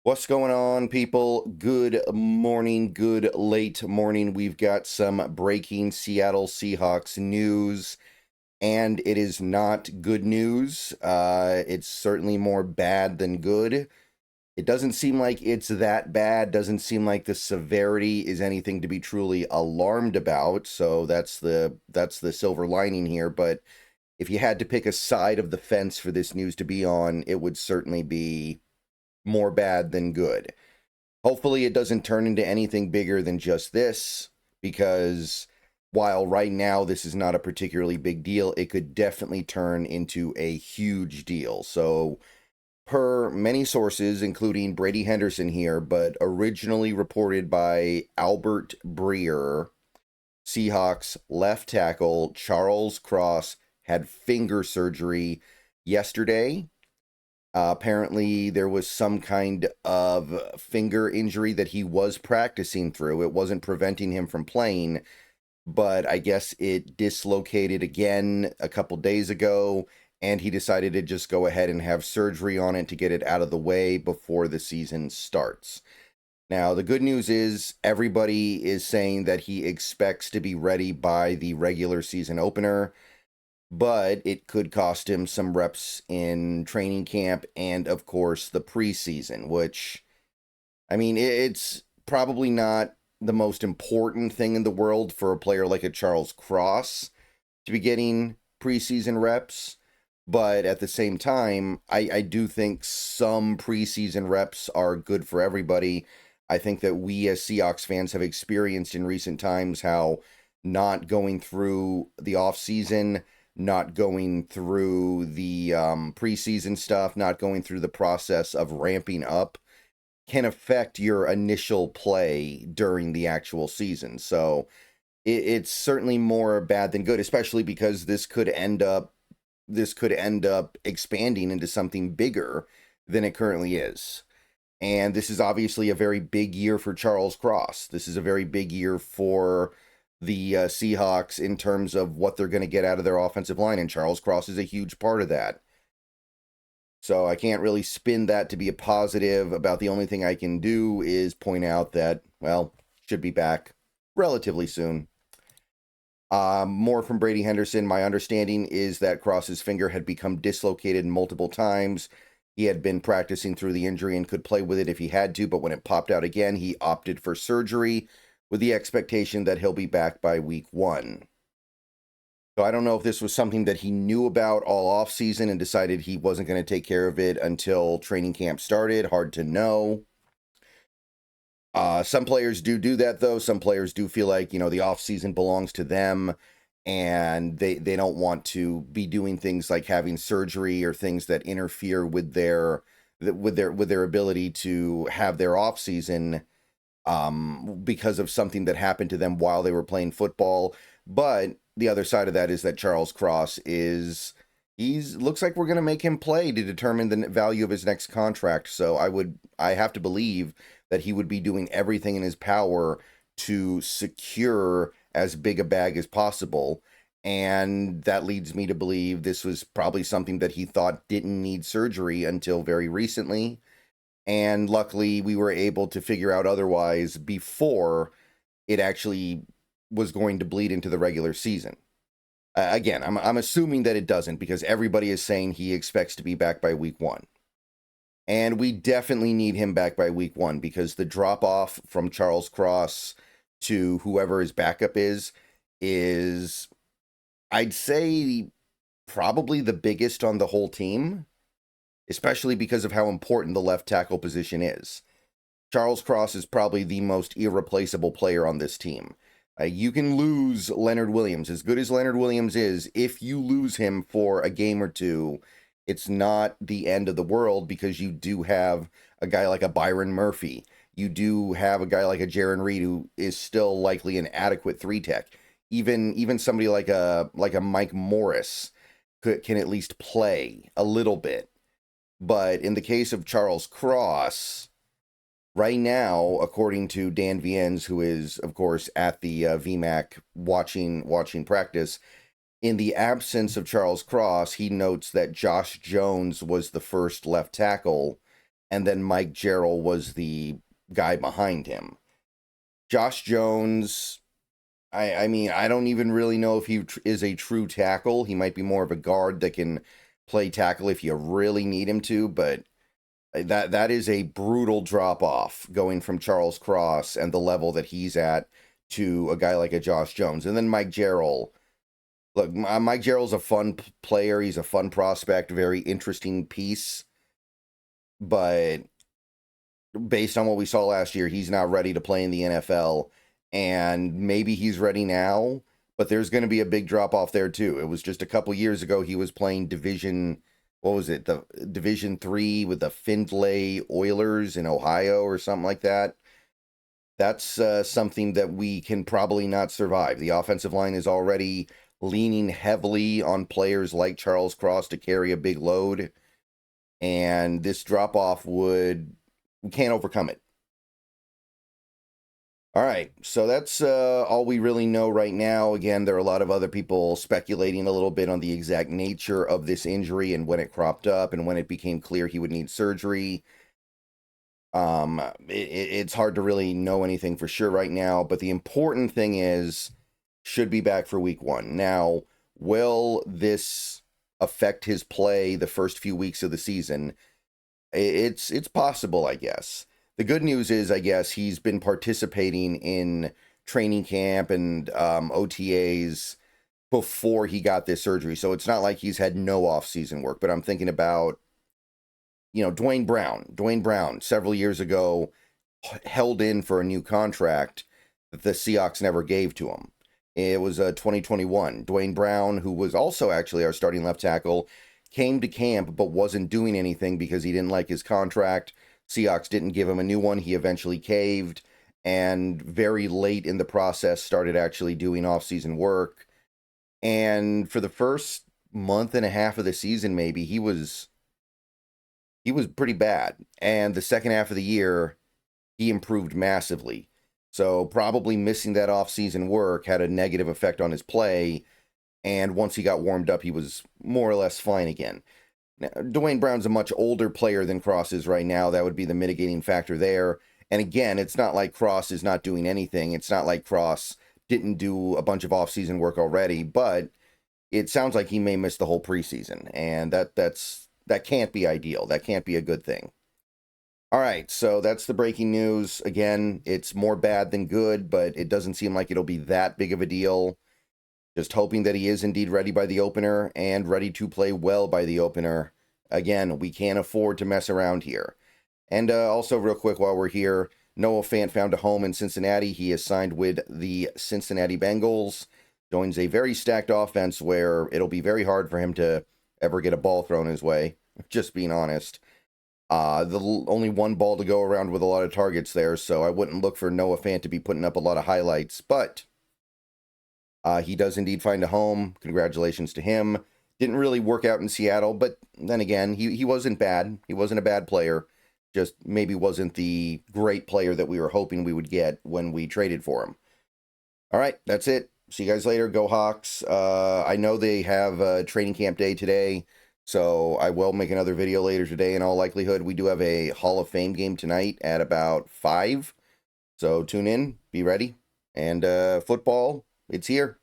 What's going on, people? Good morning, good late morning. We've got some breaking Seattle Seahawks news, and it is not good news. It's certainly more bad than good. It doesn't seem like it's that bad, doesn't seem like the severity is anything to be truly alarmed about. So that's the silver lining here, but if you had to pick a side of the fence for this news to be on, it would certainly be more bad than good. Hopefully, it doesn't turn into anything bigger than just this, because while right now this is not a particularly big deal, it could definitely turn into a huge deal. So, per many sources, including Brady Henderson here, but originally reported by Albert Breer, Seahawks left tackle Charles Cross had finger surgery yesterday. Apparently, there was some kind of finger injury that he was practicing through. It wasn't preventing him from playing, but I guess it dislocated again a couple days ago, and he decided to just go ahead and have surgery on it to get it out of the way before the season starts. Now, the good news is everybody is saying that he expects to be ready by the regular season opener, but it could cost him some reps in training camp and, of course, the preseason, which, I mean, it's probably not the most important thing in the world for a player like a Charles Cross to be getting preseason reps. But at the same time, I do think some preseason reps are good for everybody. I think that we as Seahawks fans have experienced in recent times how not going through the offseason, not going through the preseason stuff, not going through the process of ramping up can affect your initial play during the actual season. So it's certainly more bad than good, especially because this could end up expanding into something bigger than it currently is. And this is obviously a very big year for Charles Cross. This is a very big year for the Seahawks in terms of what they're going to get out of their offensive line, and Charles Cross is a huge part of that. So I can't really spin that to be a positive. About the only thing I can do is point out that, well, should be back relatively soon. More from Brady Henderson. My understanding is that Cross's finger had become dislocated multiple times. He had been practicing through the injury and could play with it if he had to, but when it popped out again, he opted for surgery with the expectation that he'll be back by week 1. So I don't know if this was something that he knew about all offseason and decided he wasn't going to take care of it until training camp started. Hard to know. Some players do that, though. Some players do feel like, the offseason belongs to them, and they don't want to be doing things like having surgery or things that interfere with their ability to have their offseason because of something that happened to them while they were playing football. But the other side of that is that Charles Cross he's looks like we're going to make him play to determine the value of his next contract. So I have to believe that he would be doing everything in his power to secure as big a bag as possible. And that leads me to believe this was probably something that he thought didn't need surgery until very recently. And luckily, we were able to figure out otherwise before it actually was going to bleed into the regular season. Again, I'm assuming that it doesn't, because everybody is saying he expects to be back by week 1. And we definitely need him back by week 1, because the drop off from Charles Cross to whoever his backup is, I'd say, probably the biggest on the whole team, especially because of how important the left tackle position is. Charles Cross is probably the most irreplaceable player on this team. You can lose Leonard Williams. As good as Leonard Williams is, if you lose him for a game or two, it's not the end of the world, because you do have a guy like a Byron Murphy. You do have a guy like a Jaron Reed, who is still likely an adequate 3-tech. Even somebody like a Mike Morris can at least play a little bit. But in the case of Charles Cross, right now, according to Dan Viennes, who is, of course, at the VMAC watching practice, in the absence of Charles Cross, he notes that Josh Jones was the first left tackle and then Mike Jarrell was the guy behind him. Josh Jones, I mean, I don't even really know if he is a true tackle. He might be more of a guard that can play tackle if you really need him to, but that is a brutal drop off going from Charles Cross and the level that he's at to a guy like a Josh Jones. And then Mike Jarrell. Look, Mike Jarrell's a fun player. He's a fun prospect, very interesting piece. But based on what we saw last year, he's not ready to play in the NFL. And maybe he's ready now, but there's going to be a big drop off there too. It was just a couple years ago he was playing Division, what was it, the Division 3 with the Findlay Oilers in Ohio or something like that. That's something that we can probably not survive. The offensive line is already leaning heavily on players like Charles Cross to carry a big load, and this drop off we can't overcome it. All right, so that's all we really know right now. Again, there are a lot of other people speculating a little bit on the exact nature of this injury and when it cropped up and when it became clear he would need surgery. It's hard to really know anything for sure right now, but the important thing is, should be back for week 1. Now, will this affect his play the first few weeks of the season? It's possible, I guess. The good news is, I guess, he's been participating in training camp and OTAs before he got this surgery. So it's not like he's had no off-season work, but I'm thinking about, Dwayne Brown. Dwayne Brown, several years ago, held in for a new contract that the Seahawks never gave to him. It was 2021. Dwayne Brown, who was also actually our starting left tackle, came to camp but wasn't doing anything because he didn't like his contract. Seahawks didn't give him a new one. He eventually caved, and very late in the process started actually doing off-season work. And for the first month and a half of the season, maybe, he was pretty bad. And the second half of the year, he improved massively. So probably missing that off-season work had a negative effect on his play, and once he got warmed up, he was more or less fine again. Now, Dwayne Brown's a much older player than Cross is right now. That would be the mitigating factor there. And again, it's not like Cross is not doing anything. It's not like Cross didn't do a bunch of off-season work already, but it sounds like he may miss the whole preseason, and that can't be ideal. That can't be a good thing. All right, so that's the breaking news. Again, it's more bad than good, but it doesn't seem like it'll be that big of a deal. Just hoping that he is indeed ready by the opener and ready to play well by the opener. Again, we can't afford to mess around here. And also, real quick, while we're here, Noah Fant found a home in Cincinnati. He is signed with the Cincinnati Bengals. Joins a very stacked offense where it'll be very hard for him to ever get a ball thrown his way. Just being honest. Only one ball to go around with a lot of targets there, so I wouldn't look for Noah Fant to be putting up a lot of highlights, but he does indeed find a home. Congratulations to him. Didn't really work out in Seattle, but then again, he wasn't bad. He wasn't a bad player. Just maybe wasn't the great player that we were hoping we would get when we traded for him. All right, that's it. See you guys later. Go Hawks. I know they have training camp day today, so I will make another video later today in all likelihood. We do have a Hall of Fame game tonight at about 5. So tune in, be ready. And football, it's here.